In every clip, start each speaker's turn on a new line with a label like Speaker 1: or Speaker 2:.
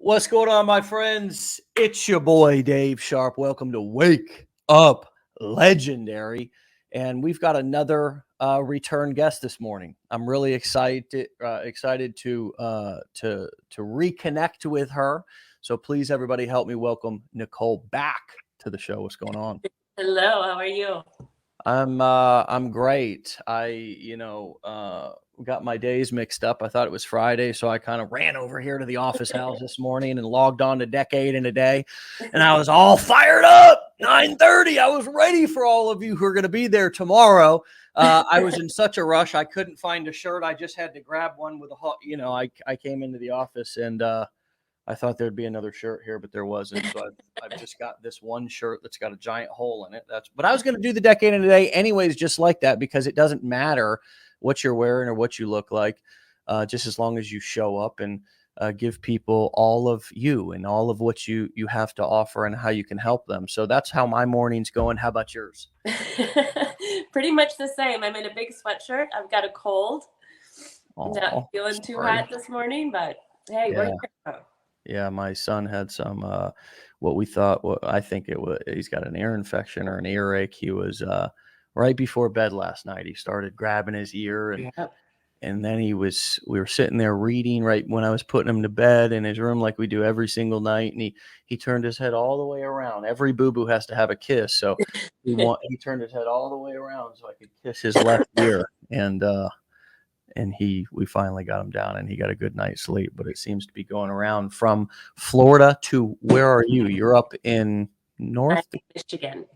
Speaker 1: What's going on, my friends? It's your boy, Dave Sharpe. Welcome to Wake Up Legendary. And we've got another return guest this morning. I'm really excited to reconnect with her. So please, everybody, help me welcome Nichole back to the show. What's going on?
Speaker 2: Hello, how are you?
Speaker 1: I'm great. Got my days mixed up. I thought it was Friday, so I kind of ran over here to the office house this morning and logged on to Decade in a Day, and I was all fired up. 9:30. I was ready for all of you who are going to be there tomorrow. I was in such a rush. I couldn't find a shirt. I just had to grab one with a hot. I came into the office and I thought there'd be another shirt here, but there wasn't. So I've just got this one shirt that's got a giant hole in it. But I was going to do the Decade in a Day anyways, just like that, because it doesn't matter what you're wearing or what you look like, just as long as you show up and give people all of you and all of what you have to offer and how you can help them. So that's how my morning's going. How about yours?
Speaker 2: Pretty much the same. I'm in a big sweatshirt. I've got a cold. Not feeling too hot this morning, but hey, we're here.
Speaker 1: Yeah, my son had some I think it was, he's got an ear infection or an earache. He was right before bed last night. He started grabbing his ear and then we were sitting there reading right when I was putting him to bed in his room like we do every single night, and he turned his head all the way around. Every boo-boo has to have a kiss, so he turned his head all the way around so I could kiss his left ear, and we finally got him down and he got a good night's sleep. But it seems to be going around from Florida to, where are you? You're up in Michigan.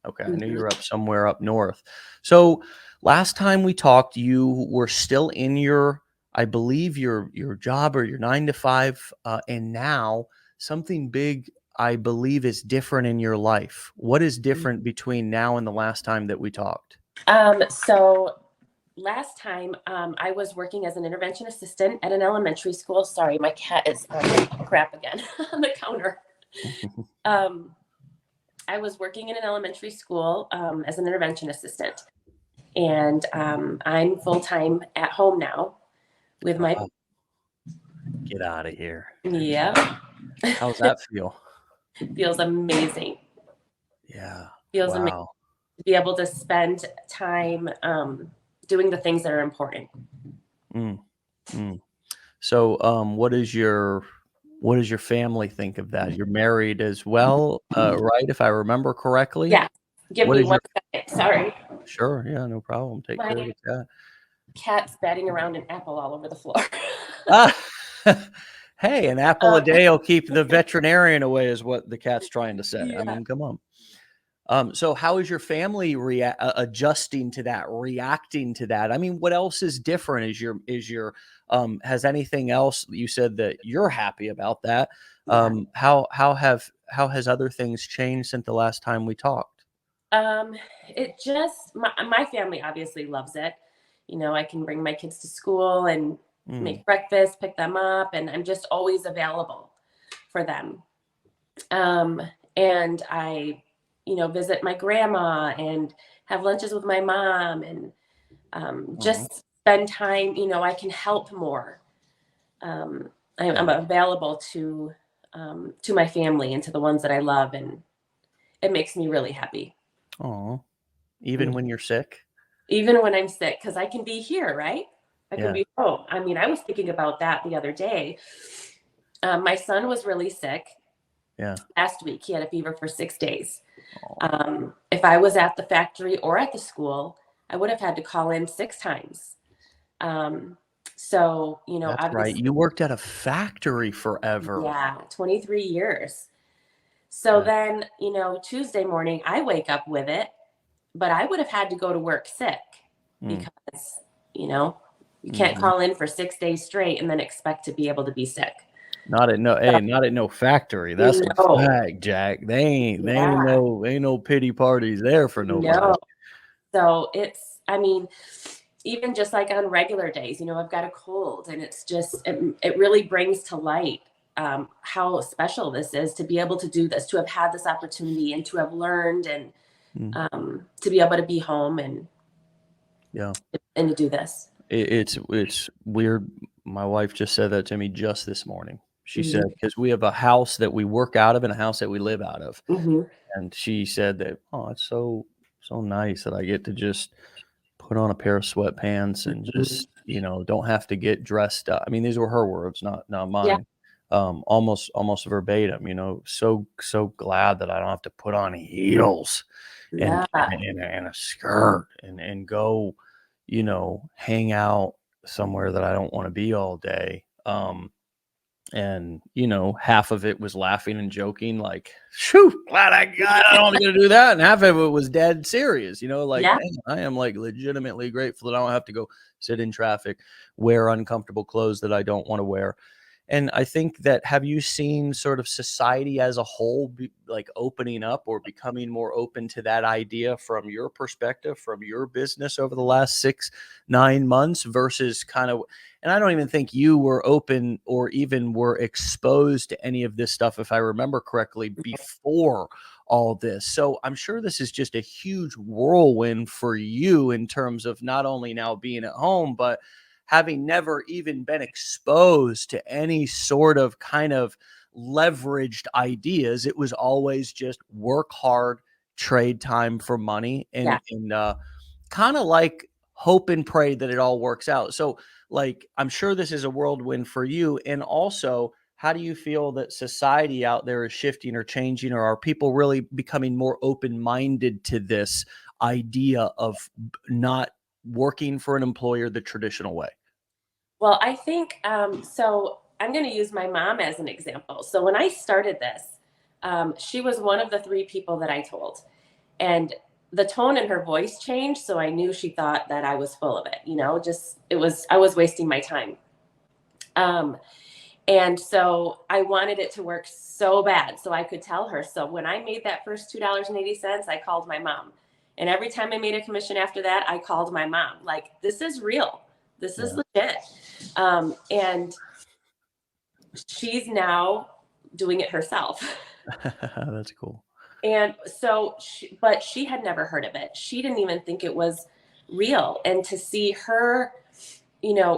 Speaker 1: Okay. I knew you were up somewhere up north. So last time we talked, you were still in I believe your job or your 9 to 5. And now something big, I believe, is different in your life. What is different between now and the last time that we talked?
Speaker 2: So last time I was working as an intervention assistant at an elementary school. Sorry, my cat is crap again on the counter. I was working in an elementary school as an intervention assistant, and I'm full-time at home now with my...
Speaker 1: Get out of here.
Speaker 2: Yeah.
Speaker 1: How's that feel?
Speaker 2: Feels amazing.
Speaker 1: Yeah.
Speaker 2: Feels amazing to be able to spend time doing the things that are important.
Speaker 1: So what does your family think of that? You're married as well, right? If I remember correctly.
Speaker 2: Yeah. Give me 1 second. Sorry.
Speaker 1: Sure. Yeah, no problem. Take care of the cat.
Speaker 2: Cat's batting around an apple all over the floor.
Speaker 1: Hey, an apple a day will keep the veterinarian away, is what the cat's trying to say.
Speaker 2: Yeah.
Speaker 1: I mean, come on. So how is your family adjusting to that, reacting to that? I mean, what else is different? Has anything else? You said that you're happy about that. How has other things changed since the last time we talked?
Speaker 2: It just, my family obviously loves it. I can bring my kids to school and make breakfast, pick them up, and I'm just always available for them. And I visit my grandma and have lunches with my mom and just spend time. I can help more. I'm available to my family and to the ones that I love, and it makes me really happy.
Speaker 1: Oh, even when you're sick?
Speaker 2: Even when I'm sick, because I can be here, right? I can be home. I mean, I was thinking about that the other day. My son was really sick.
Speaker 1: Yeah.
Speaker 2: Last week, he had a fever for 6 days. If I was at the factory or at the school, I would have had to call in 6 times. So,
Speaker 1: that's right. You worked at a factory forever.
Speaker 2: Yeah, 23 years. So then, Tuesday morning, I wake up with it, but I would have had to go to work sick because, you can't call in for 6 days straight and then expect to be able to be sick.
Speaker 1: Not at no factory. That's the fact, Jack. They ain't no pity parties there for nobody.
Speaker 2: No. So even just like on regular days, I've got a cold, and it's just, it really brings to light how special this is to be able to do this, to have had this opportunity and to have learned and to be able to be home and to do this.
Speaker 1: It's weird. My wife just said that to me just this morning. She said, because we have a house that we work out of and a house that we live out of.
Speaker 2: Mm-hmm.
Speaker 1: And she said that, oh, it's so nice that I get to just put on a pair of sweatpants and just, don't have to get dressed up. I mean, these were her words, not
Speaker 2: Yeah.
Speaker 1: mine. Almost verbatim, so glad that I don't have to put on heels and
Speaker 2: Yeah.
Speaker 1: and a skirt and go, hang out somewhere that I don't want to be all day. And half of it was laughing and joking, like, "Shoo, glad I don't want to do that," and half of it was dead serious, like,
Speaker 2: Yeah.
Speaker 1: "Man, I am like legitimately grateful that I don't have to go sit in traffic, wear uncomfortable clothes that I don't want to wear." And I think that, have you seen sort of society as a whole be like opening up or becoming more open to that idea from your perspective, from your business over the last 6-9 months versus kind of, and I don't even think you were open or even were exposed to any of this stuff, if I remember correctly, before all this. So I'm sure this is just a huge whirlwind for you in terms of not only now being at home, but having never even been exposed to any sort of kind of leveraged ideas. It was always just work hard, trade time for money,
Speaker 2: Yeah.
Speaker 1: and kind of like hope and pray that it all works out. So, like, I'm sure this is a whirlwind for you. And also, how do you feel that society out there is shifting or changing, or are people really becoming more open-minded to this idea of not working for an employer the traditional way?
Speaker 2: Well, I think so. I'm going to use my mom as an example. So when I started this, she was one of the 3 people that I told, and the tone in her voice changed. So I knew she thought that I was full of it. I was wasting my time. Um, and so I wanted it to work so bad so I could tell her. So when I made that first $2.80, I called my mom. And every time I made a commission after that, I called my mom. Like, this is real. This is legit. And she's now doing it herself.
Speaker 1: That's cool.
Speaker 2: And so, but she had never heard of it. She didn't even think it was real. And to see her,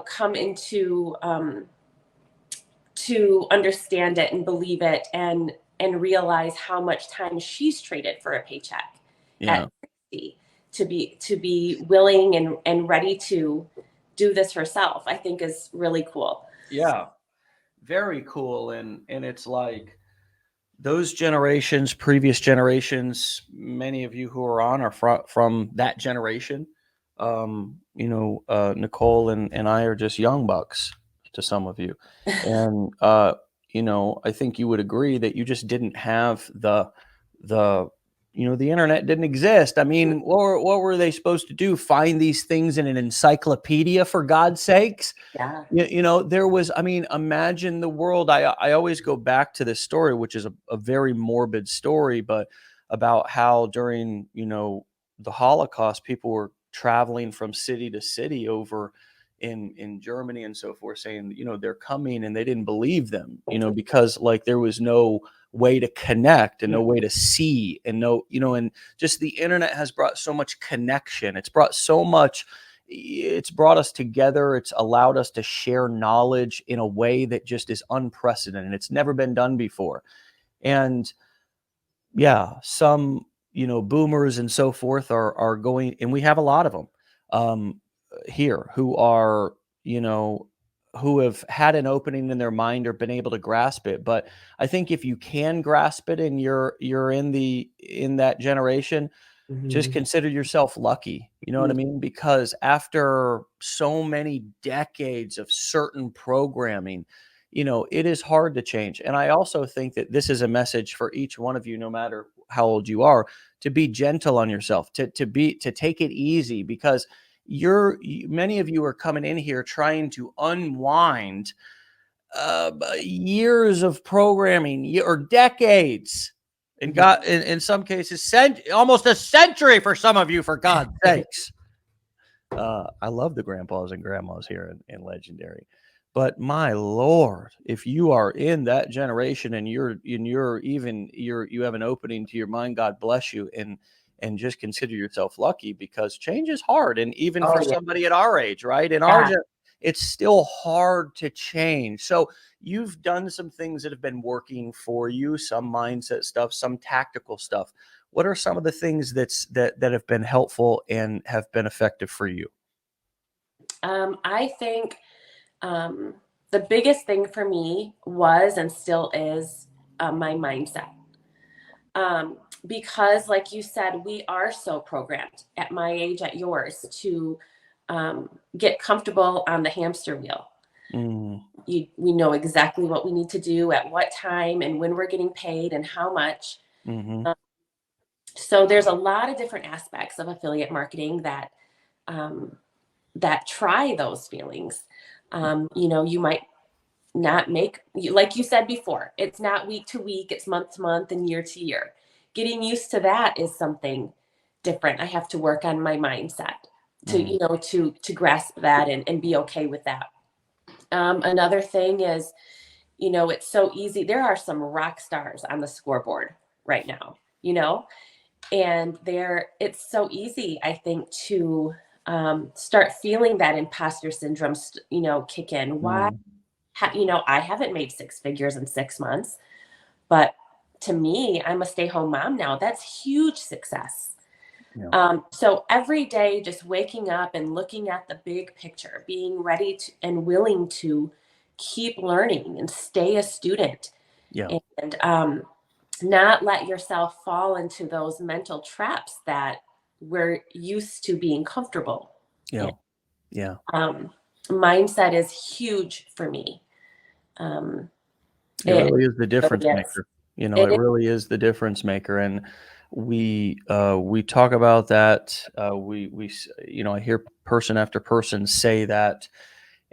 Speaker 2: come into, to understand it and believe it and realize how much time she's traded for a paycheck
Speaker 1: Yeah.
Speaker 2: at 60 to be willing and ready to do this herself, I think is really cool.
Speaker 1: Yeah. Very cool. And it's like those generations, previous generations, many of you who are on are from that generation. Nichole and I are just young bucks to some of you. And I think you would agree that you just didn't have the the internet didn't exist. I mean, what were they supposed to do? Find these things in an encyclopedia, for God's sakes?
Speaker 2: Yeah.
Speaker 1: There was, I mean, imagine the world. I always go back to this story, which is a very morbid story, but about how during, the Holocaust, people were traveling from city to city over in Germany and so forth, saying, they're coming, and they didn't believe them, because like there was no way to connect and no way to see and no, and just the internet has brought so much connection. It's brought us together. It's allowed us to share knowledge in a way that just is unprecedented. It's never been done before. And yeah, some, boomers and so forth are going, and we have a lot of them here who are, who have had an opening in their mind or been able to grasp it. But I think if you can grasp it and you're in that generation, just consider yourself lucky. You know what I mean? Because after so many decades of certain programming, it is hard to change. And I also think that this is a message for each one of you, no matter how old you are, to be gentle on yourself, to take it easy, because many of you are coming in here trying to unwind years of programming or decades, and got in some cases almost a century for some of you, for God's sakes. I love the grandpas and grandmas here in Legendary, but my Lord, if you are in that generation and you have an opening to your mind, God bless you, and just consider yourself lucky, because change is hard. And even for somebody at our age, right? it's still hard to change. So you've done some things that have been working for you, some mindset stuff, some tactical stuff. What are some of the things that have been helpful and have been effective for you?
Speaker 2: I think the biggest thing for me was and still is my mindset. Because, like you said, we are so programmed at my age, at yours, to get comfortable on the hamster wheel.
Speaker 1: Mm,
Speaker 2: We know exactly what we need to do at what time and when we're getting paid and how much.
Speaker 1: hmm
Speaker 2: So there's a lot of different aspects of affiliate marketing um, that try those feelings. You might not make, like you said before, it's not week to week, it's month to month and year to year. Getting used to that is something different. I have to work on my mindset to,
Speaker 1: mm,
Speaker 2: to grasp that and be okay with that. Another thing is, it's so easy. There are some rock stars on the scoreboard right now, and it's so easy, I think, to start feeling that imposter syndrome, kick in. Why?
Speaker 1: mm,
Speaker 2: I haven't made six figures in 6 months, but to me, I'm a stay-home mom now. That's huge success.
Speaker 1: yeah,
Speaker 2: So every day, just waking up and looking at the big picture, being ready to and willing to keep learning and stay a student,
Speaker 1: yeah,
Speaker 2: and not let yourself fall into those mental traps that we're used to being comfortable
Speaker 1: yeah,
Speaker 2: in.
Speaker 1: yeah.
Speaker 2: Um, Mindset is huge for me. Um,
Speaker 1: It
Speaker 2: it
Speaker 1: really is the difference
Speaker 2: really is.
Speaker 1: maker. You know,
Speaker 2: It
Speaker 1: it
Speaker 2: is.
Speaker 1: really is the difference maker. And we talk about that. I hear person after person say that.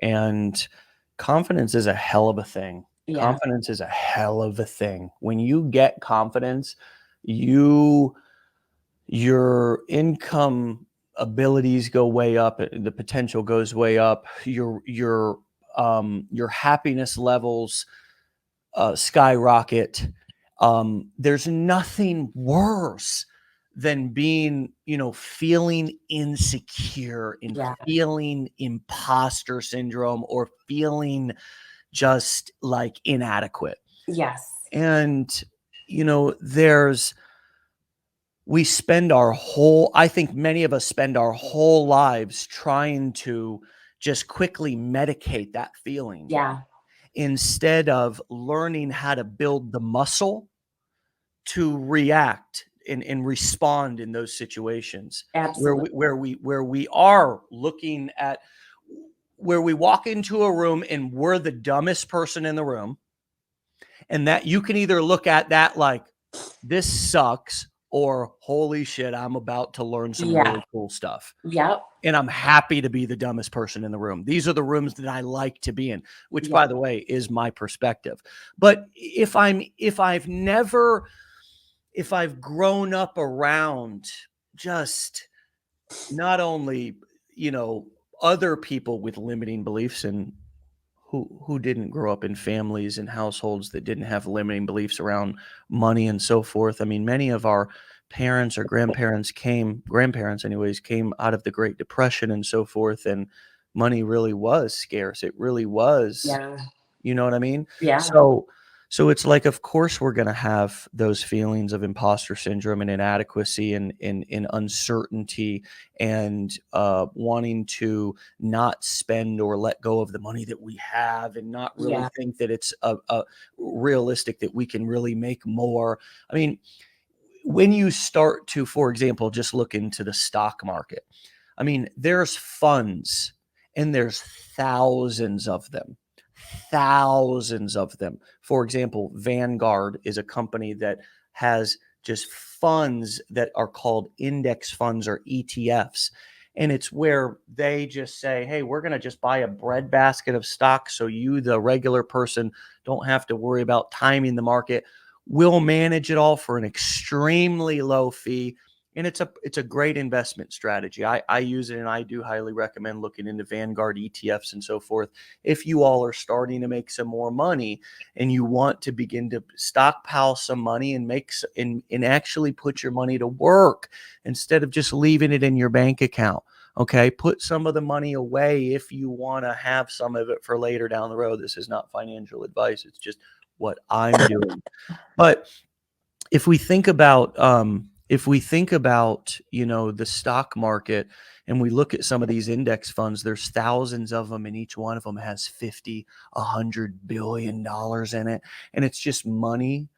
Speaker 1: And confidence is a hell of a thing.
Speaker 2: Yeah,
Speaker 1: Confidence is a hell of a thing. When you get confidence, you your income abilities go way up, the potential goes way up, your happiness levels skyrocket. There's nothing worse than being, feeling insecure and
Speaker 2: yeah,
Speaker 1: feeling imposter syndrome or feeling just like inadequate.
Speaker 2: yes,
Speaker 1: And, there's, I think many of us spend our whole lives trying to just quickly medicate that feeling
Speaker 2: yeah,
Speaker 1: instead of learning how to build the muscle to react and respond in those situations
Speaker 2: absolutely.
Speaker 1: where we are looking at where we walk into a room and we're the dumbest person in the room, and that you can either look at that like this sucks or holy shit, I'm about to learn some
Speaker 2: Yeah,
Speaker 1: really cool stuff.
Speaker 2: yep,
Speaker 1: And I'm happy to be the dumbest person in the room. These are the rooms that I like to be in, which
Speaker 2: yeah,
Speaker 1: by the way is my perspective. But if I've grown up around just not only, you know, other people with limiting beliefs and who didn't grow up in families and households that didn't have limiting beliefs around money and so forth. I mean, many of our parents or grandparents anyways, came out of the Great Depression and so forth, and money really was scarce. It really was,
Speaker 2: yeah,
Speaker 1: you know what I mean?
Speaker 2: yeah,
Speaker 1: So it's like, of course, we're going to have those feelings of imposter syndrome and inadequacy and uncertainty and wanting to not spend or let go of the money that we have and not really
Speaker 2: yeah,
Speaker 1: think that it's a realistic that we can really make more. I mean, when you start to, for example, just look into the stock market, I mean, there's funds and there's thousands of them. Thousands of them. For example, Vanguard is a company that has just funds that are called index funds or ETFs. And it's where they just say, hey, we're going to just buy a breadbasket of stocks so you, the regular person, don't have to worry about timing the market. We'll manage it all for an extremely low fee, and it's a great investment strategy. I use it, and I do highly recommend looking into Vanguard ETFs and so forth. If you all are starting to make some more money and you want to begin to stockpile some money and and actually put your money to work instead of just leaving it in your bank account. Okay. Put some of the money away if you want to have some of it for later down the road. This is not financial advice. It's just what I'm doing. But if we think about, the stock market, and we look at some of these index funds, there's thousands of them, and each one of them has 50, $100 billion in it. And it's just money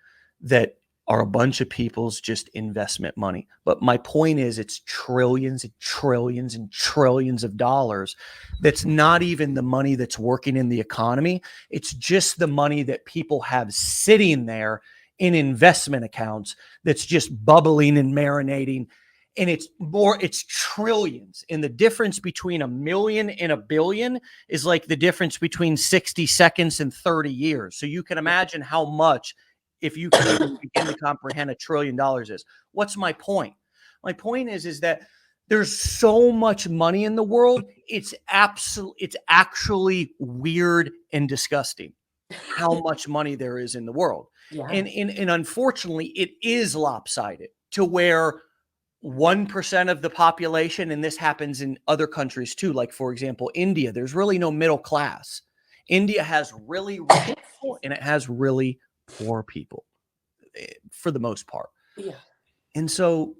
Speaker 1: that are a bunch of people's just investment money. But my point is, it's trillions and trillions and trillions of dollars. That's not even the money that's working in the economy. It's just the money that people have sitting there in investment accounts that's just bubbling and marinating. And it's trillions. And the difference between a million and a billion is like the difference between 60 seconds and 30 years. So you can imagine how much, if you can even begin to comprehend $1 trillion is. What's my point? My point is that there's so much money in the world. It's actually weird and disgusting how much money there is in the world.
Speaker 2: Yeah.
Speaker 1: And unfortunately, it is lopsided to where 1% of the population, and this happens in other countries too, like, for example, India, there's really no middle class. India has really rich people and it has really poor people for the most part.
Speaker 2: Yeah.
Speaker 1: And so,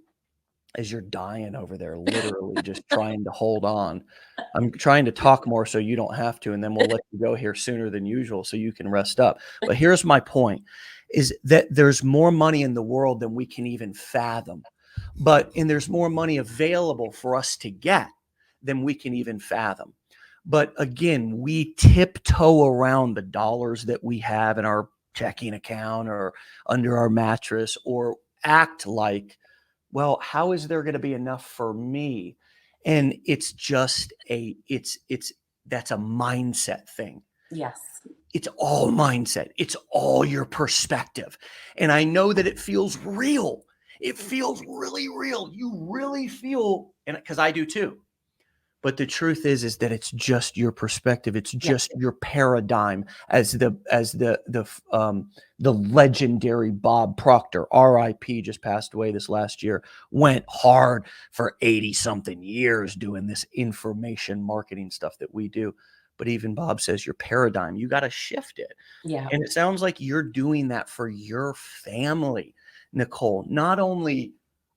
Speaker 1: as you're dying over there, literally just trying to hold on, I'm trying to talk more so you don't have to, and then we'll let you go here sooner than usual so you can rest up. But here's my point, is that there's more money in the world than we can even fathom. And there's more money available for us to get than we can even fathom. But again, we tiptoe around the dollars that we have in our checking account or under our mattress, or act like, well, how is there going to be enough for me? And it's just that's a mindset thing.
Speaker 2: Yes.
Speaker 1: It's all mindset. It's all your perspective. And I know that it feels real. It feels really real. You really feel, and because I do too. But the truth is that it's just your perspective. It's just your paradigm, as the legendary Bob Proctor, RIP, just passed away this last year, went hard for 80 something years doing this information marketing stuff that we do. But even Bob says your paradigm, you got to shift it.
Speaker 2: Yeah.
Speaker 1: And it sounds like you're doing that for your family, Nichole, not only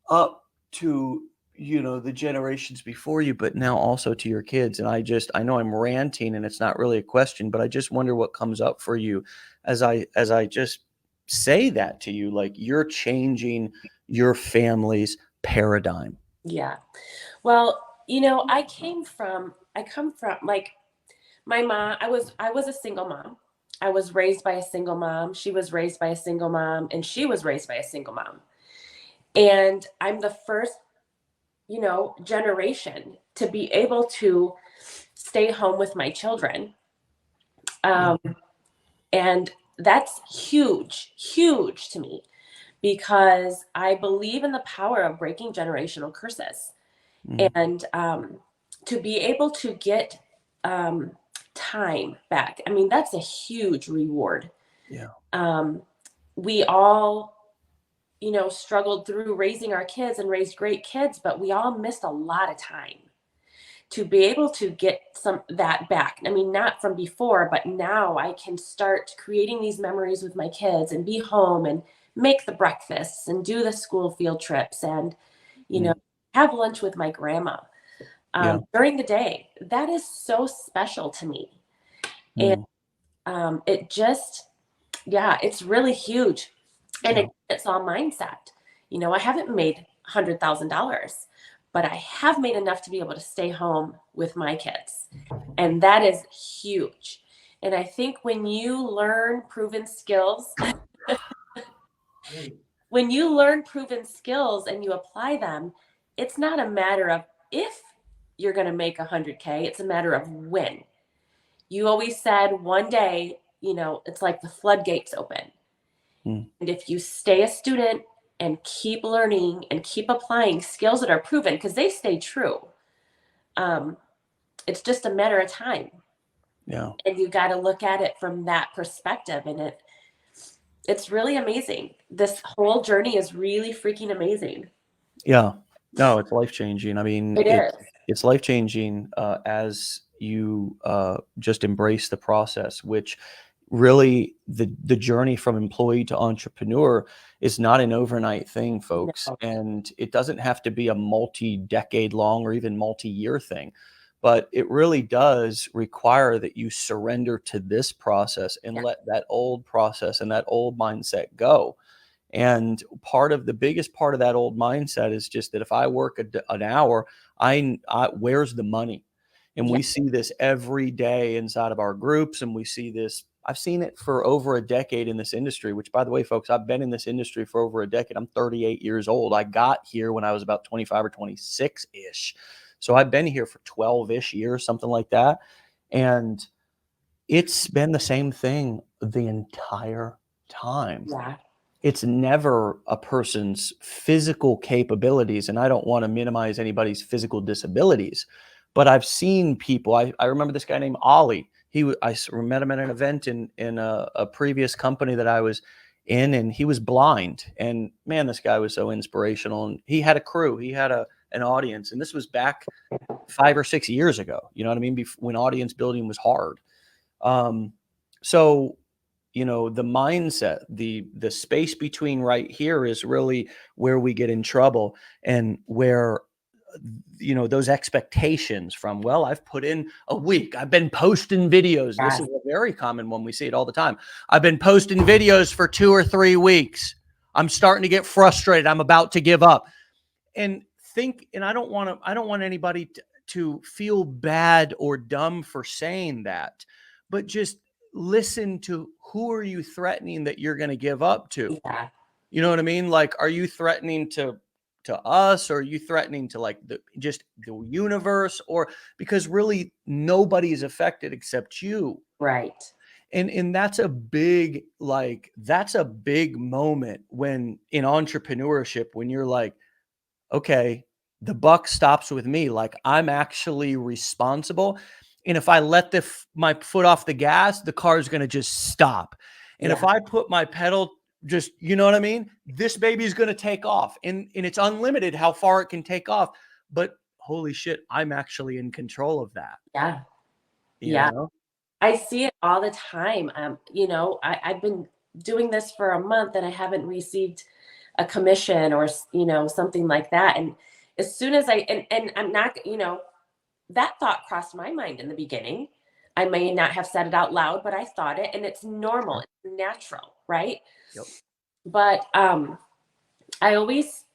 Speaker 1: up to the generations before you, but now also to your kids. And I know I'm ranting and it's not really a question, but I just wonder what comes up for you as I just say that to you, like you're changing your family's paradigm.
Speaker 2: Yeah. Well, I come from like my mom. I was a single mom. I was raised by a single mom. She was raised by a single mom, and she was raised by a single mom. And I'm the first generation to be able to stay home with my children. And that's huge to me, because I believe in the power of breaking generational curses. And to be able to get time back, I mean, that's a huge reward.
Speaker 1: Yeah.
Speaker 2: We all struggled through raising our kids and raised great kids, but we all missed a lot of time. To be able to get that back, I mean, not from before, but now I can start creating these memories with my kids and be home and make the breakfasts and do the school field trips and, have lunch with my grandma during the day. That is so special to me. And it just, it's really huge. And it's all mindset. I haven't made $100,000, but I have made enough to be able to stay home with my kids. And that is huge. And I think when you learn proven skills, and you apply them, it's not a matter of if you're going to make 100K, it's a matter of when. You always said one day, it's like the floodgates open. And if you stay a student and keep learning and keep applying skills that are proven, because they stay true, it's just a matter of time.
Speaker 1: Yeah.
Speaker 2: And you got to look at it from that perspective. And it's really amazing. This whole journey is really freaking amazing.
Speaker 1: Yeah. No, it's life-changing. I mean,
Speaker 2: It is.
Speaker 1: It's life changing as you just embrace the process, which really the journey from employee to entrepreneur is not an overnight thing, folks.
Speaker 2: No.
Speaker 1: And it doesn't have to be a multi-decade long or even multi-year thing. But it really does require that you surrender to this process and
Speaker 2: Yeah.
Speaker 1: let that old process and that old mindset go. And the biggest part of that old mindset is just that if I work an hour, where's the money? And
Speaker 2: Yeah.
Speaker 1: we see this every day inside of our groups. And we see this, I've seen it for over a decade in this industry, which, by the way, folks, I've been in this industry for over a decade. I'm 38 years old. I got here when I was about 25 or 26 ish. So I've been here for 12 ish years, something like that. And it's been the same thing the entire time.
Speaker 2: Yeah.
Speaker 1: It's never a person's physical capabilities, and I don't want to minimize anybody's physical disabilities, but I've seen people. I remember this guy named Ollie. I met him at an event in a previous company that I was in, and he was blind. And man, this guy was so inspirational. And he had a crew. He had an audience, and this was back 5 or 6 years ago. You know what I mean? When audience building was hard. So the mindset, the space between right here is really where we get in trouble, and where those expectations from, well, I've put in a week, I've been posting videos. This
Speaker 2: Yes.
Speaker 1: is a very common one. We see it all the time. I've been posting videos for 2 or 3 weeks. I'm starting to get frustrated. I'm about to give up. And I don't want anybody to feel bad or dumb for saying that, but just listen to, who are you threatening that you're going to give up to?
Speaker 2: Yeah.
Speaker 1: You know what I mean? Like, are you threatening to us, or are you threatening to like just the universe? Or because really nobody is affected except you.
Speaker 2: Right.
Speaker 1: And that's a big moment when in entrepreneurship, when you're like, okay, the buck stops with me. Like, I'm actually responsible. And if I let my foot off the gas, the car is going to just stop. And if
Speaker 2: Yeah.
Speaker 1: I put my pedal, just, you know what I mean? This baby is going to take off, and it's unlimited how far it can take off. But holy shit, I'm actually in control of that.
Speaker 2: Yeah.
Speaker 1: You
Speaker 2: Yeah.
Speaker 1: know?
Speaker 2: I see it all the time. I've been doing this for a month and I haven't received a commission or, something like that. And as soon as and I'm not, that thought crossed my mind in the beginning. I may not have said it out loud, but I thought it, and it's normal,
Speaker 1: Sure.
Speaker 2: it's natural, right?
Speaker 1: Yep.
Speaker 2: But I always,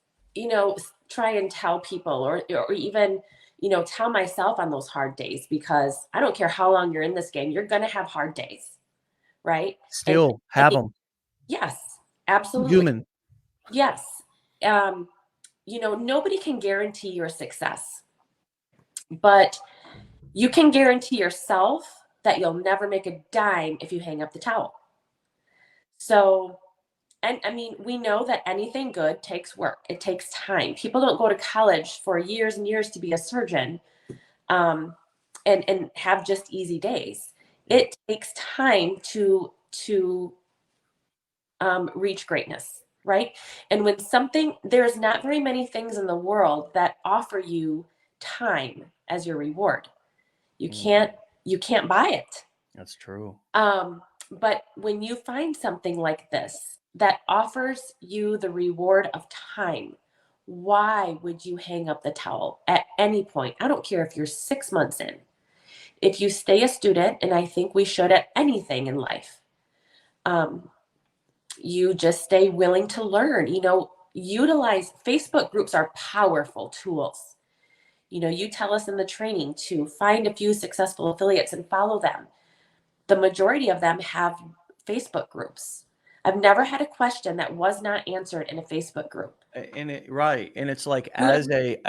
Speaker 2: try and tell people, or even, tell myself on those hard days, because I don't care how long you're in this game, you're going to have hard days, right? And,
Speaker 1: Still
Speaker 2: and
Speaker 1: have them.
Speaker 2: yes, absolutely.
Speaker 1: Human.
Speaker 2: Yes. Nobody can guarantee your success, but you can guarantee yourself that you'll never make a dime if you hang up the towel. So, and I mean, we know that anything good takes work. It takes time. People don't go to college for years and years to be a surgeon, um, and have just easy days.
Speaker 1: Yep.
Speaker 2: It takes time to reach greatness, right? And when there's not very many things in the world that offer you time as your reward. You
Speaker 1: Mhm.
Speaker 2: can't you can't buy it.
Speaker 1: That's true.
Speaker 2: But when you find something like this that offers you the reward of time, why would you hang up the towel at any point? I don't care if you're 6 months in. If you stay a student, and I think we should at anything in life, um, you just stay willing to learn. Utilize Facebook groups are powerful tools. You tell us in the training to find a few successful affiliates and follow them. The majority of them have Facebook groups. I've never had a question that was not answered in a Facebook group.
Speaker 1: Right. And it's like,
Speaker 2: Good.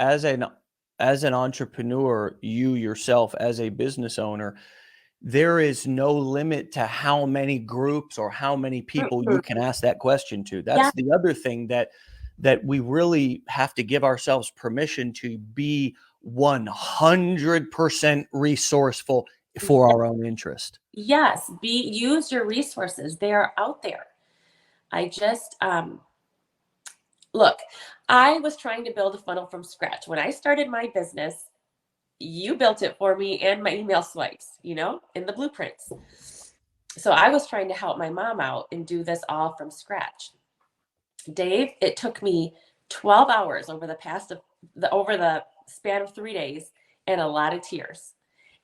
Speaker 1: as an entrepreneur, you yourself as a business owner, there is no limit to how many groups or how many people you can ask that question to.
Speaker 2: Yeah.
Speaker 1: That's the other thing that we really have to give ourselves permission to be 100% resourceful for our own interest.
Speaker 2: Yes. Use your resources. They are out there. I just look, I was trying to build a funnel from scratch. When I started my business, you built it for me and my email swipes, you know, in the blueprints. So I was trying to help my mom out and do this all from scratch. Dave, it took me 12 hours over the span of 3 days and a lot of tears.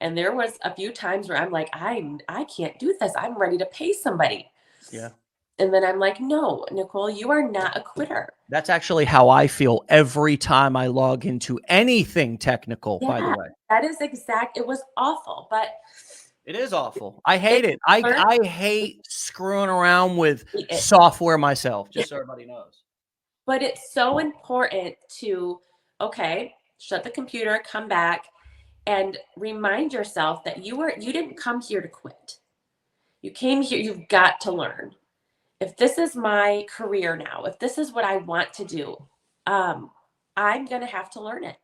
Speaker 2: And there was a few times where I'm like, I can't do this. I'm ready to pay somebody.
Speaker 1: Yeah.
Speaker 2: And then I'm like, no, Nichole, you are not a quitter.
Speaker 1: That's actually how I feel every time I log into anything technical, by the way.
Speaker 2: That is exact. It was awful, but
Speaker 1: it is awful. I hate it. I hate screwing around with software myself, just so everybody knows.
Speaker 2: But it's so important to, okay, shut the computer, come back, and remind yourself that you didn't come here to quit. You came here, you've got to learn. If this is my career now, if this is what I want to do, I'm going to have to learn it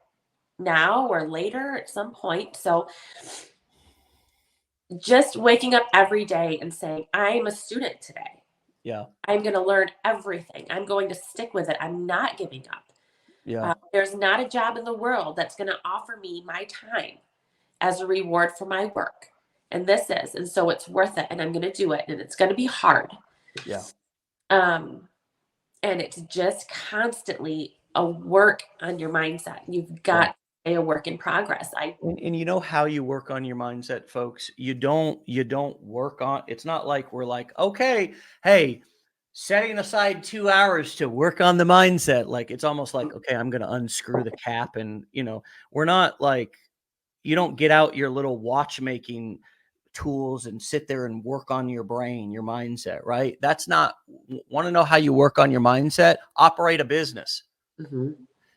Speaker 2: now or later at some point. So just waking up every day and saying, I'm a student today.
Speaker 1: Yeah.
Speaker 2: I'm going to learn everything. I'm going to stick with it. I'm not giving up.
Speaker 1: Yeah.
Speaker 2: There's not a job in the world that's going to offer me my time as a reward for my work. And this is, and so it's worth it. And I'm going to do it. And it's going to be hard.
Speaker 1: Yeah.
Speaker 2: And it's just constantly a work on your mindset. You've got to stay a work in progress.
Speaker 1: And you know how you work on your mindset, folks? You don't work on, it's not like we're like, okay, hey, setting aside 2 hours to work on the mindset. Like, it's almost like, okay, I'm going to unscrew the cap. And, we're not like, you don't get out your little watchmaking tools and sit there and work on your brain, your mindset, right? That's not, want to know how you work on your mindset? Operate a business.
Speaker 2: Mm-hmm.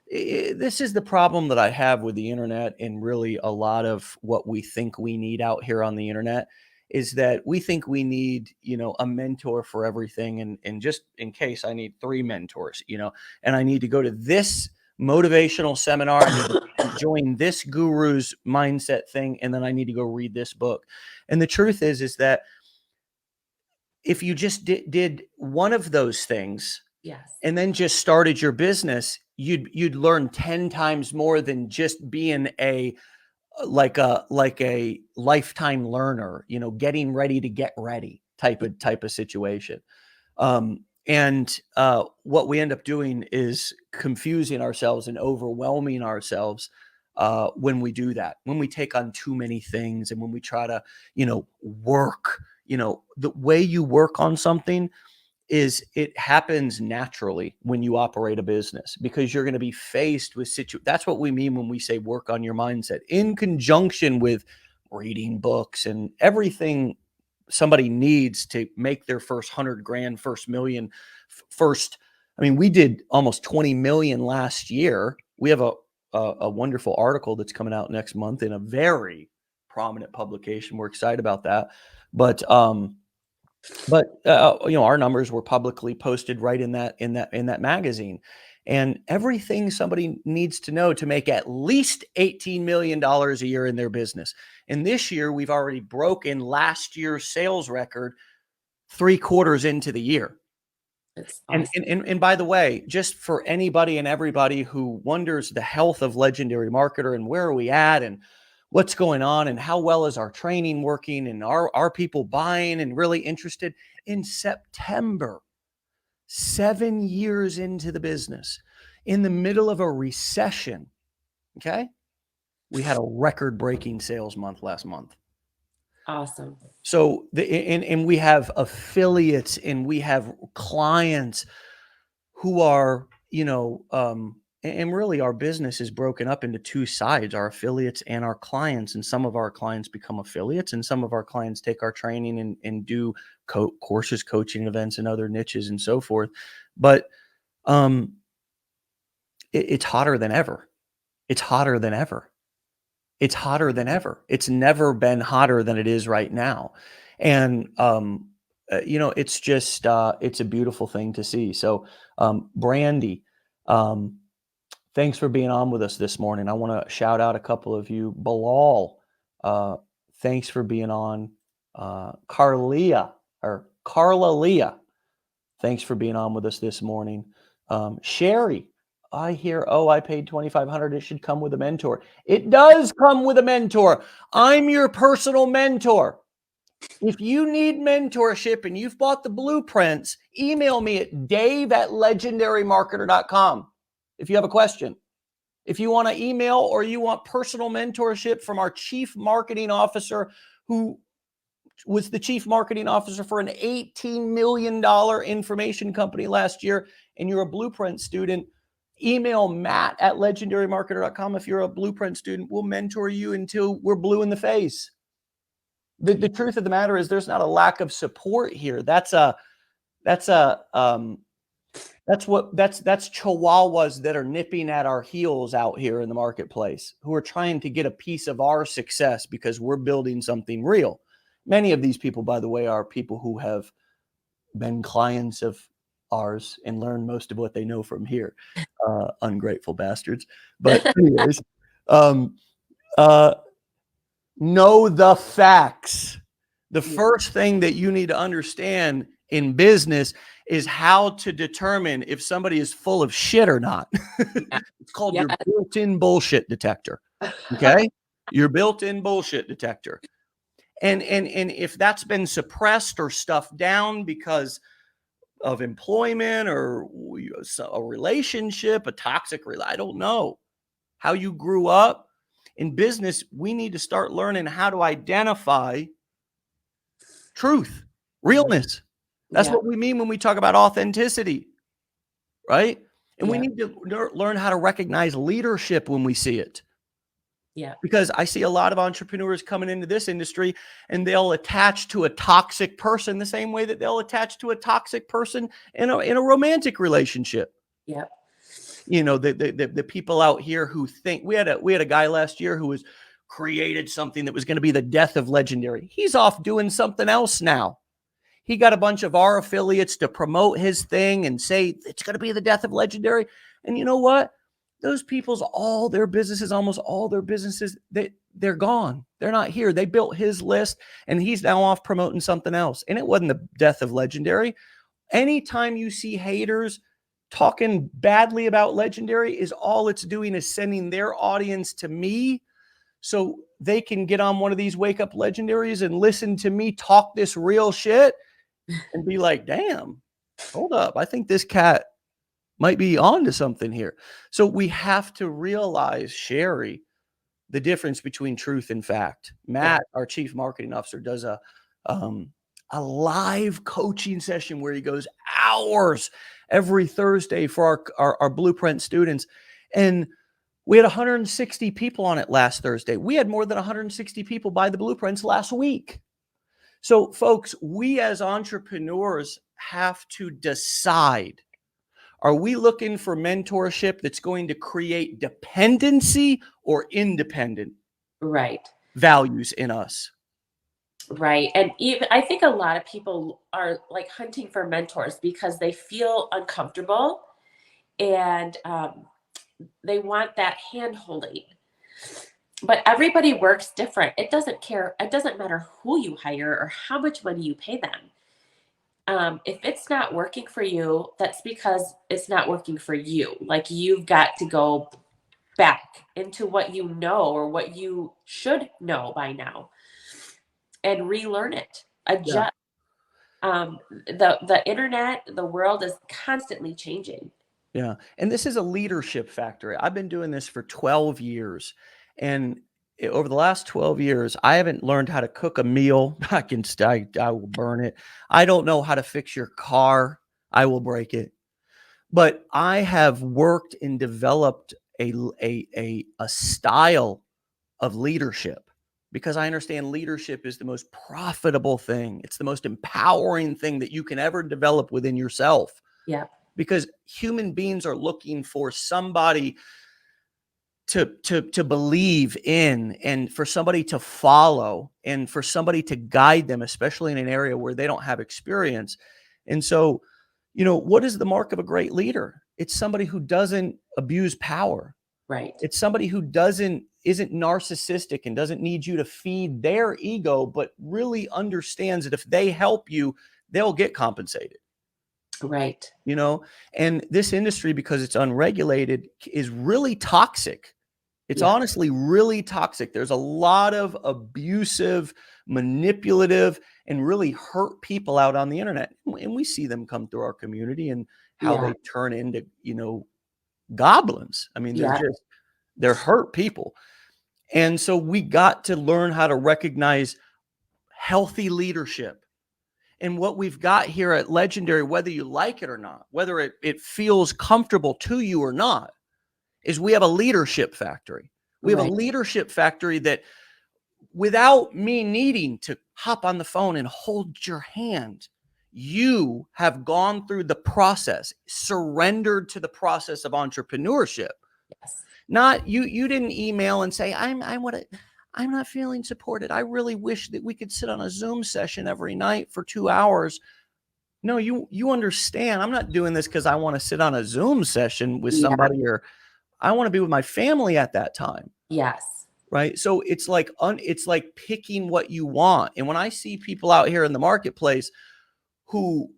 Speaker 1: This is the problem that I have with the internet, and really a lot of what we think we need out here on the internet is that we think we need, a mentor for everything. And just in case, I need 3 mentors, and I need to go to this motivational seminar, I need to join this guru's mindset thing, and then I need to go read this book. And the truth is that if you just did one of those things,
Speaker 2: yes,
Speaker 1: and then just started your business, you'd learn 10 times more than just being a lifetime learner, getting ready to get ready type of situation. And what we end up doing is confusing ourselves and overwhelming ourselves when we do that, when we take on too many things, and when we try to, work, the way you work on something is it happens naturally when you operate a business, because you're going to be faced with that's what we mean when we say work on your mindset, in conjunction with reading books and everything somebody needs to make their first 100 grand, first million, first. I mean, we did almost 20 million last year. We have a wonderful article that's coming out next month in a very prominent publication. We're excited about that. But our numbers were publicly posted right in that magazine. And everything somebody needs to know to make at least $18 million a year in their business. And this year, we've already broken last year's sales record 3 quarters into the year.
Speaker 2: it's awesome.
Speaker 1: And by the way, just for anybody and everybody who wonders the health of Legendary Marketer and where are we at and what's going on and how well is our training working and are people buying and really interested, in September, 7 years into the business, in the middle of a recession, okay, we had a record-breaking sales month last month.
Speaker 2: Awesome.
Speaker 1: So and we have affiliates and we have clients who are, and really our business is broken up into 2 sides, our affiliates and our clients. And some of our clients become affiliates, and some of our clients take our training and do courses, coaching events, and other niches and so forth. But it's hotter than ever. It's hotter than ever. It's hotter than ever. It's never been hotter than it is right now. And, it's just, it's a beautiful thing to see. So, Brandy, thanks for being on with us this morning. I want to shout out a couple of you. Bilal, thanks for being on. Carla Leah, thanks for being on with us this morning. Sherry, I hear, oh, I paid $2,500. It should come with a mentor. It does come with a mentor. I'm your personal mentor. If you need mentorship and you've bought the blueprints, email me at dave@legendarymarketer.com if you have a question. If you want to email or you want personal mentorship from our chief marketing officer, who was the chief marketing officer for an $18 million information company last year, and you're a blueprint student, email matt@legendarymarketer.com. If you're a blueprint student, we'll mentor you until we're blue in the face. The truth of the matter is there's not a lack of support here. That's chihuahuas that are nipping at our heels out here in the marketplace, who are trying to get a piece of our success because we're building something real. Many of these people, by the way, are people who have been clients of ours and learned most of what they know from here. Ungrateful bastards. But anyways, know the facts. The first thing that you need to understand in business is how to determine if somebody is full of shit or not. It's called your built-in bullshit detector. Okay? Your built-in bullshit detector. And if that's been suppressed or stuffed down because of employment or a relationship, a toxic I don't know how you grew up in business. We need to start learning how to identify truth, realness. That's what we mean when we talk about authenticity, right? And we need to learn how to recognize leadership when we see it.
Speaker 2: Yeah.
Speaker 1: Because I see a lot of entrepreneurs coming into this industry and they'll attach to a toxic person the same way that they'll attach to a toxic person in a romantic relationship.
Speaker 2: Yeah.
Speaker 1: You know, the people out here who think we had a guy last year who was created something that was going to be the death of Legendary. He's off doing something else now. He got a bunch of our affiliates to promote his thing and say it's going to be the death of Legendary. And you know what? Those people's, almost all their businesses, they're gone. They're not here. They built his list and he's now off promoting something else. And it wasn't the death of Legendary. Anytime you see haters talking badly about Legendary, is all it's doing is sending their audience to me so they can get on one of these Wake Up Legendaries and listen to me talk this real shit and be like, damn, hold up. I think this cat might be on to something here. So we have to realize, Sherry, the difference between truth and fact. Matt, our chief marketing officer, does a live coaching session where he goes hours every Thursday for our blueprint students. And we had 160 people on it last Thursday. We had more than 160 people buy the blueprints last week. So folks, we as entrepreneurs have to decide, are we looking for mentorship that's going to create dependency or independent values in us?
Speaker 2: Right. And even I think a lot of people are like hunting for mentors because they feel uncomfortable and they want that hand holding. But everybody works different. It doesn't matter who you hire or how much money you pay them. If it's not working for you, that's because it's not working for you. Like, you've got to go back into what you know or what you should know by now and relearn it, adjust. The internet, the world is constantly changing.
Speaker 1: Yeah. And this is a leadership factor. I've been doing this for 12 years. And over the last 12 years, I haven't learned how to cook a meal. I will burn it. I don't know how to fix your car. I will break it. But I have worked and developed a style of leadership because I understand leadership is the most profitable thing. It's the most empowering thing that you can ever develop within yourself.
Speaker 2: Yeah.
Speaker 1: Because human beings are looking for somebody to believe in, and for somebody to follow, and for somebody to guide them, especially in an area where they don't have experience. And so, you know, what is the mark of a great leader? It's somebody who doesn't abuse power.
Speaker 2: Right.
Speaker 1: It's somebody who isn't narcissistic and doesn't need you to feed their ego, but really understands that if they help you, they'll get compensated.
Speaker 2: Right.
Speaker 1: you know, and this industry, because it's unregulated, is really toxic. It's
Speaker 2: Yeah.
Speaker 1: honestly really toxic. There's a lot of abusive, manipulative, and really hurt people out on the internet. And we see them come through our community and how
Speaker 2: Yeah.
Speaker 1: they turn into, goblins. I mean,
Speaker 2: Yeah.
Speaker 1: they're hurt people. And so we got to learn how to recognize healthy leadership. And what we've got here at Legendary, whether you like it or not, whether it feels comfortable to you or not, is we have a leadership factory. We have a
Speaker 2: Right.
Speaker 1: leadership factory that, without me needing to hop on the phone and hold your hand, you have gone through the process, surrendered to the process of entrepreneurship.
Speaker 2: Yes.
Speaker 1: Not you didn't email and say, I'm not feeling supported. I really wish that we could sit on a Zoom session every night for 2 hours. No, you understand. I'm not doing this because I want to sit on a Zoom session with
Speaker 2: Yeah.
Speaker 1: somebody, or I want to be with my family at that time.
Speaker 2: Yes.
Speaker 1: Right. So it's like picking what you want. And when I see people out here in the marketplace who,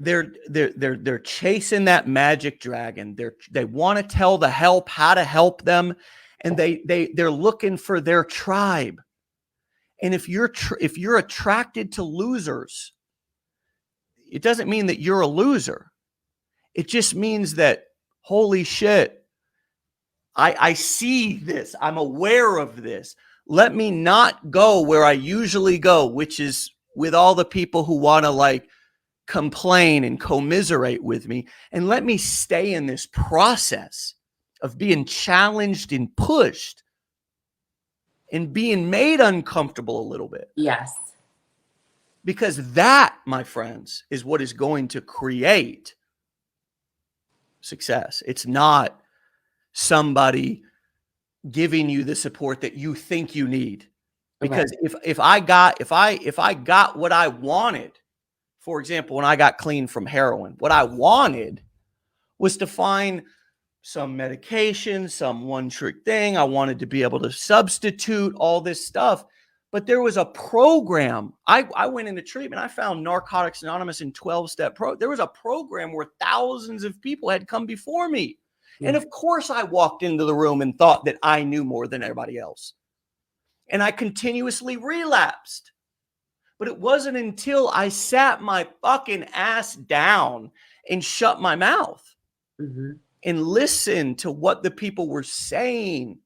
Speaker 1: they're chasing that magic dragon. They want to tell the help how to help them. And they're looking for their tribe. And if you're attracted to losers, it doesn't mean that you're a loser. It just means that, holy shit, I see this. I'm aware of this. Let me not go where I usually go, which is with all the people who want to complain and commiserate with me. And let me stay in this process of being challenged and pushed and being made uncomfortable a little bit.
Speaker 2: Yes.
Speaker 1: Because that, my friends, is what is going to create success. It's not somebody giving you the support that you think you need. Because if I got what I wanted, for example, when I got clean from heroin, what I wanted was to find some medication, some one trick thing. I wanted to be able to substitute all this stuff. But there was a program. I went into treatment. I found Narcotics Anonymous in 12-step pro. There was a program where thousands of people had come before me.
Speaker 2: Yeah.
Speaker 1: And of course I walked into the room and thought that I knew more than everybody else. And I continuously relapsed. But it wasn't until I sat my fucking ass down and shut my mouth and listened to what the people were saying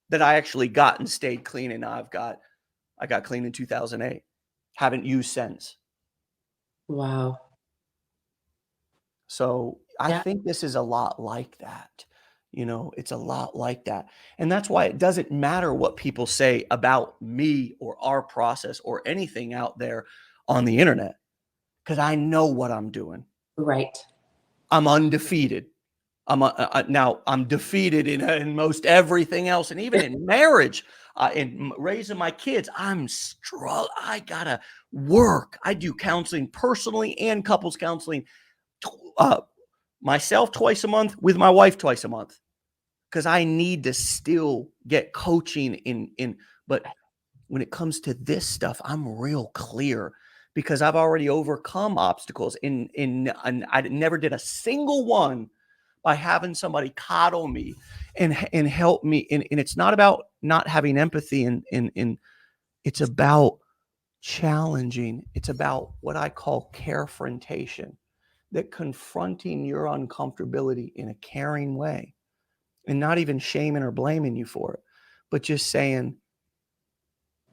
Speaker 1: that I actually got and stayed clean. And now I got clean in 2008. Haven't used since.
Speaker 2: Wow.
Speaker 1: So I think this is a lot like that. It's a lot like that. And that's why it doesn't matter what people say about me or our process or anything out there on the internet, because I know what I'm doing.
Speaker 2: Right.
Speaker 1: I'm undefeated. Now I'm defeated in most everything else. And even in marriage, in raising my kids, I'm struggling. I gotta work. I do counseling personally and couples counseling, myself twice a month, with my wife twice a month, because I need to still get coaching in. But when it comes to this stuff, I'm real clear, because I've already overcome obstacles and I never did a single one by having somebody coddle me and help me. And it's not about not having empathy and it's about challenging. It's about what I call carefrontation, that confronting your uncomfortability in a caring way and not even shaming or blaming you for it, but just saying,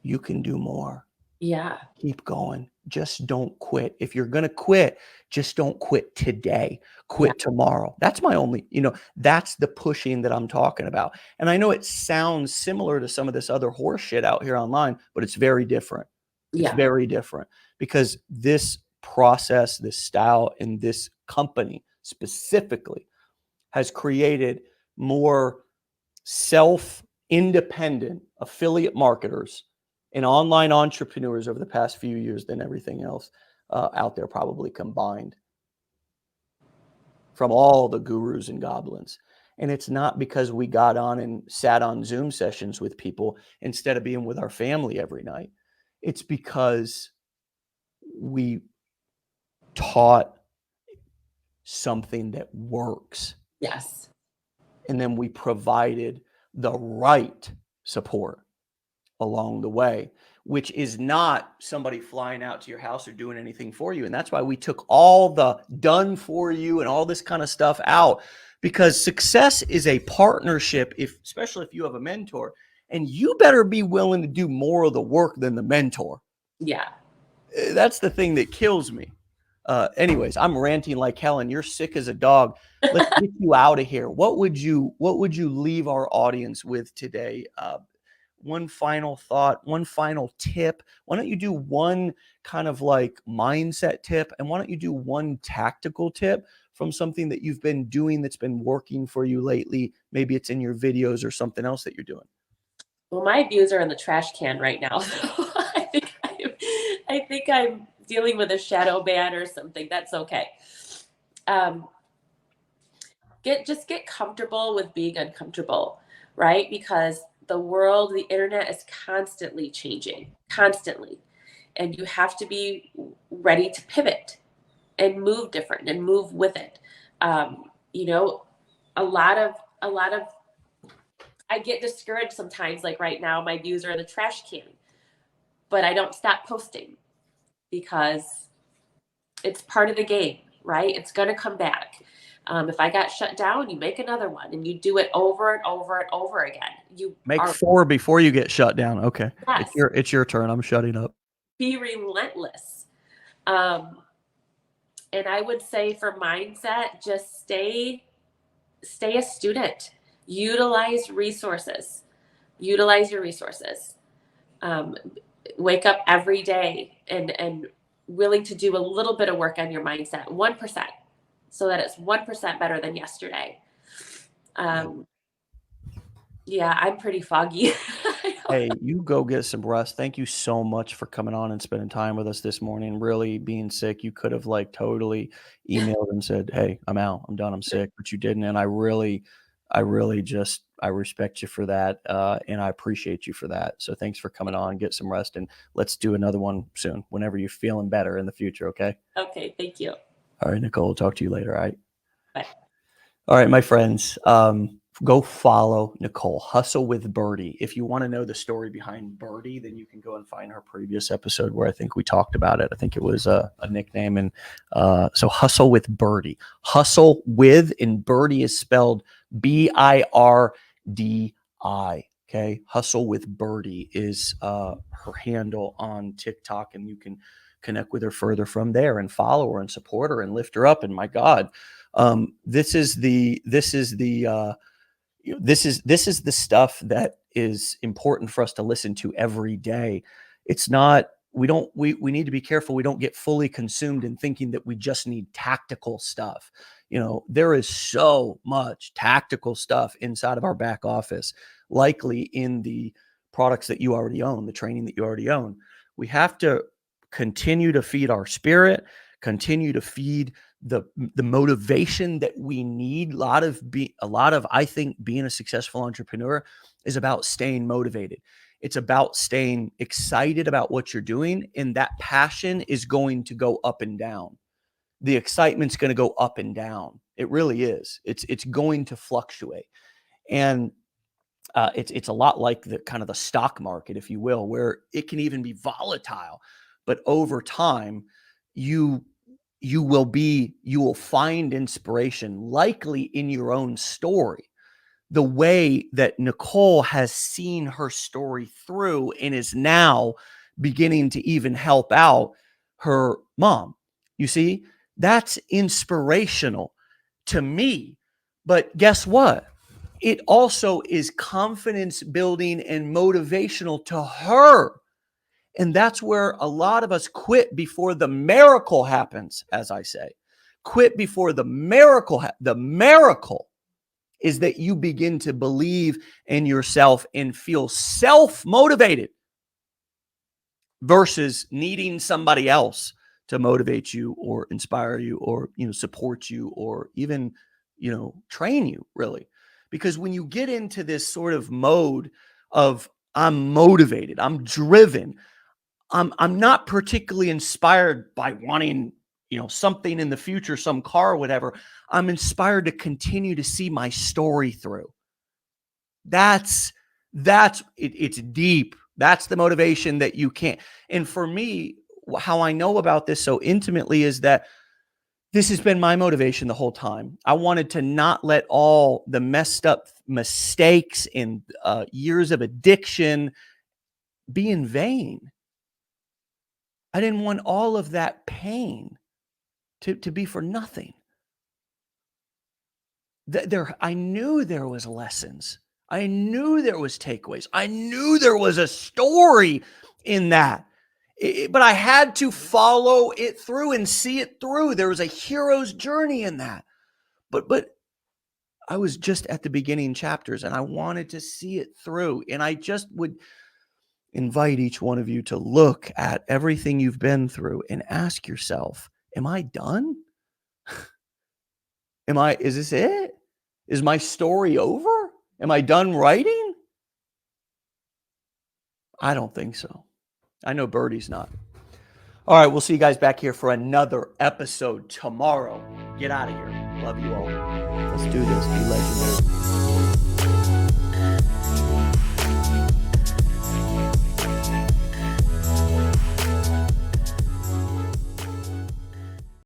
Speaker 1: you can do more.
Speaker 2: Yeah.
Speaker 1: Keep going. Just don't quit. If you're going to quit, just don't quit today. Quit tomorrow. That's my only, that's the pushing that I'm talking about. And I know it sounds similar to some of this other horse shit out here online, but it's very different. It's very different, because this process, this style, and this company specifically has created more self-independent affiliate marketers and online entrepreneurs over the past few years than everything else out there probably combined, from all the gurus and goblins. And it's not because we got on and sat on Zoom sessions with people instead of being with our family every night. It's because we taught something that works.
Speaker 2: Yes.
Speaker 1: And then we provided the right support along the way, which is not somebody flying out to your house or doing anything for you. And that's why we took all the done for you and all this kind of stuff out, because success is a partnership, especially if you have a mentor, and you better be willing to do more of the work than the mentor.
Speaker 2: Yeah.
Speaker 1: That's the thing that kills me. Anyways, I'm ranting like hell and you're sick as a dog. Let's get you out of here. What would you leave our audience with today? One final thought, one final tip. Why don't you do one kind of like mindset tip, and why don't you do one tactical tip from something that you've been doing that's been working for you lately? Maybe it's in your videos or something else that you're doing.
Speaker 2: Well, my views are in the trash can right now. So I think I'm dealing with a shadow ban or something. That's okay. Just get comfortable with being uncomfortable, right? Because the world, the internet is constantly changing, constantly. And you have to be ready to pivot and move different and move with it. You know, a lot of I get discouraged sometimes, like right now, my views are in the trash can, but I don't stop posting because it's part of the game, right? It's going to come back. If I got shut down, you make another one and you do it over and over and over again. You
Speaker 1: make 4 before you get shut down. Okay.
Speaker 2: Yes.
Speaker 1: It's your turn. I'm shutting up.
Speaker 2: Be relentless. And I would say for mindset, just stay a student. Utilize resources. Utilize your resources. Wake up every day and willing to do a little bit of work on your mindset, 1%, so that it's 1% better than yesterday. Yeah, I'm pretty foggy.
Speaker 1: Hey, you go get some rest. Thank you so much for coming on and spending time with us this morning. Really being sick, you could have like totally emailed and said, "Hey, I'm out. I'm done. I'm sick," but you didn't. And I really just, I respect you for that. And I appreciate you for that. So thanks for coming on, get some rest, and let's do another one soon, whenever you're feeling better in the future. Okay.
Speaker 2: Okay. Thank you.
Speaker 1: All right, Nichole, talk to you later. All right.
Speaker 2: Bye.
Speaker 1: All right, my friends, go follow Nichole, Hustle with Birdie. If you want to know the story behind Birdie, then you can go and find her previous episode where I think we talked about it. I think it was a nickname. And so Hustle with Birdie. Hustle with, and Birdie is spelled Birdi. Okay. Hustle with Birdie is her handle on TikTok, and you can connect with her further from there and follow her and support her and lift her up. And my God, this is the stuff that is important for us to listen to every day. It's not, we need to be careful. We don't get fully consumed in thinking that we just need tactical stuff. You know, there is so much tactical stuff inside of our back office, likely in the products that you already own, the training that you already own. We have to continue to feed our spirit, continue to feed the motivation that we need. A lot of I think being a successful entrepreneur is about staying motivated. It's about staying excited about what you're doing, and that passion is going to go up and down. The excitement's going to go up and down. It really is. It's going to fluctuate, and it's a lot like the kind of the stock market, if you will, where it can even be volatile, but over time, you will find inspiration, likely in your own story, the way that Nichole has seen her story through and is now beginning to even help out her mom. You see, that's inspirational to me. But guess what? It also is confidence building and motivational to her. And that's where a lot of us quit before the miracle happens, as I say. Quit before the miracle. The miracle is that you begin to believe in yourself and feel self-motivated versus needing somebody else to motivate you or inspire you or, support you or even, train you, really. Because when you get into this sort of mode of I'm motivated, I'm driven, I'm not particularly inspired by wanting, something in the future, some car, whatever. I'm inspired to continue to see my story through. It's deep. That's the motivation that you can't. And for me, how I know about this so intimately is that this has been my motivation the whole time. I wanted to not let all the messed up mistakes and years of addiction be in vain. I didn't want all of that pain to be for nothing. I knew there was lessons. I knew there was takeaways. I knew there was a story in that. But I had to follow it through and see it through. There was a hero's journey in that. But I was just at the beginning chapters and I wanted to see it through. And I just would invite each one of you to look at everything you've been through and ask yourself, am I done? Is this it? Is my story over? Am I done writing? I don't think so. I know Birdie's not. All right, we'll see you guys back here for another episode tomorrow. Get out of here. Love you all. Let's do this. Be legendary.